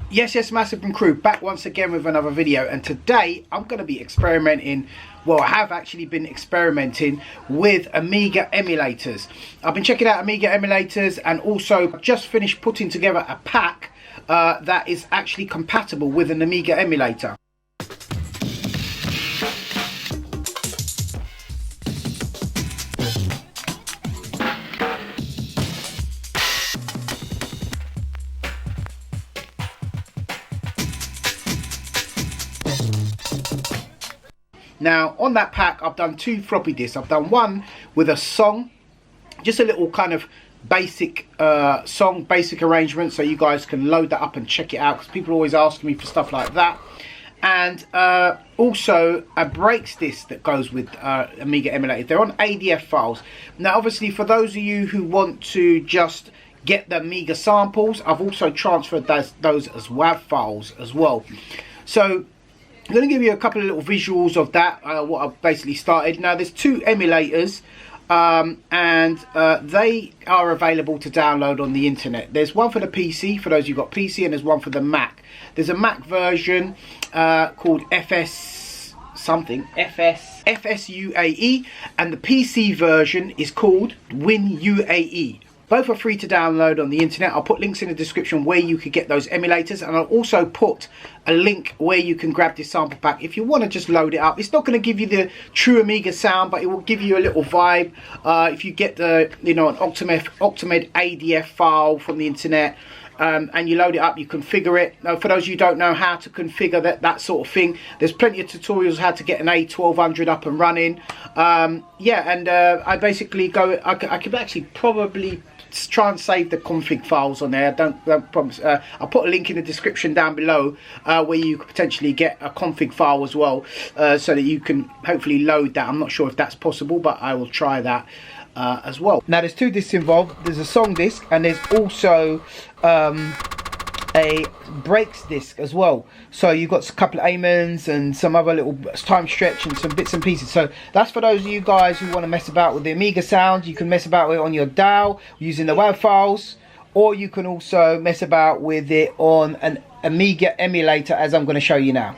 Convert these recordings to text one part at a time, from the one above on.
Yes, Massive and Crew, back once again with another video, and today I'm going to be experimenting, well, I have actually been experimenting with Amiga emulators. I've been checking out Amiga emulators and also just finished putting together a pack that is actually compatible with an Amiga emulator. Now on that pack I've done two floppy disks. I've done one with a song, just a little kind of basic song, basic arrangement, so you guys can load that up and check it out, because people always ask me for stuff like that. And also a breaks disc that goes with Amiga emulators. They're on ADF files. Now obviously for those of you who want to just get the Amiga samples, I've also transferred those as WAV files as well. So I'm going to give you a couple of little visuals of that, what I've basically started. Now there's two emulators and they are available to download on the internet. There's one for the PC, for those who've got PC, and there's one for the Mac. There's a Mac version called FSUAE, and the PC version is called WinUAE. Both are free to download on the internet. I'll put links in the description where you could get those emulators, and I'll also put a link where you can grab this sample pack if you want to just load it up. It's not going to give you the true Amiga sound, but it will give you a little vibe. If you get the, you know, an octamed ADF file from the internet, and you load it up, you configure it. Now, for those of you who don't know how to configure that sort of thing, there's plenty of tutorials how to get an A1200 up and running. Yeah, and I basically go, I could actually probably try and save the config files on there. Don't promise. I'll put a link in the description down below where you could potentially get a config file as well, so that you can hopefully load that. I'm not sure if that's possible, but I will try that as well. Now there's two discs involved. There's a song disc and there's also a breaks disc as well. So you've got a couple of amens and some other little time stretch and some bits and pieces. So that's for those of you guys who want to mess about with the Amiga sound. You can mess about with it on your DAW using the WAV files, or you can also mess about with it on an Amiga emulator, as I'm going to show you now.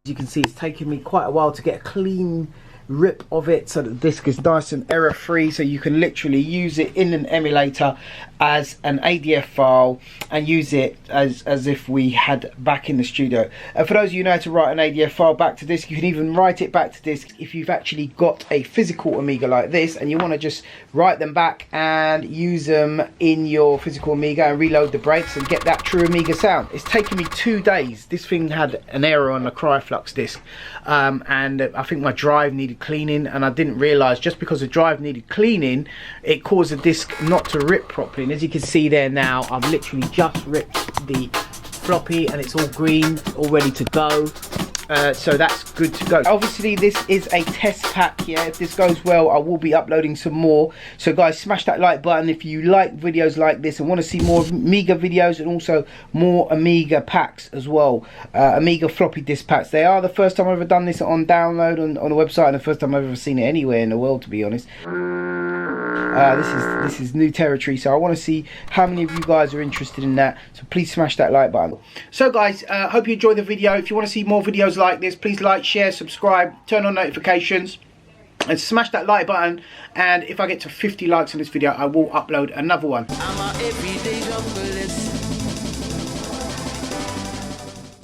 You can see it's taken me quite a while to get a clean rip of it, so that the disc is nice and error free, so you can literally use it in an emulator as an ADF file and use it as if we had back in the studio. And for those of you who know how to write an ADF file back to disk, you can even write it back to disk if you've actually got a physical Amiga like this and you want to just write them back and use them in your physical Amiga and reload the breaks and get that true Amiga sound. It's taken me 2 days. This thing had an error on the Cryflux disk, and I think my drive needed cleaning, and I didn't realize just because the drive needed cleaning it caused the disc not to rip properly. And as you can see there now, I've literally just ripped the floppy and it's all green, all ready to go. So that's good to go. Obviously this is a test pack. Yeah, if this goes well I will be uploading some more. So guys, smash that like button if you like videos like this and want to see more Amiga videos, and also more Amiga packs as well. Amiga floppy disk packs. They are the first time I've ever done this on download on the website, and the first time I've ever seen it anywhere in the world, to be honest. This is new territory, so I want to see how many of you guys are interested in that, so please smash that like button. So guys, hope you enjoyed the video. If you want to see more videos like this, please like, share, subscribe, turn on notifications and smash that like button, and if I get to 50 likes on this video I will upload another one.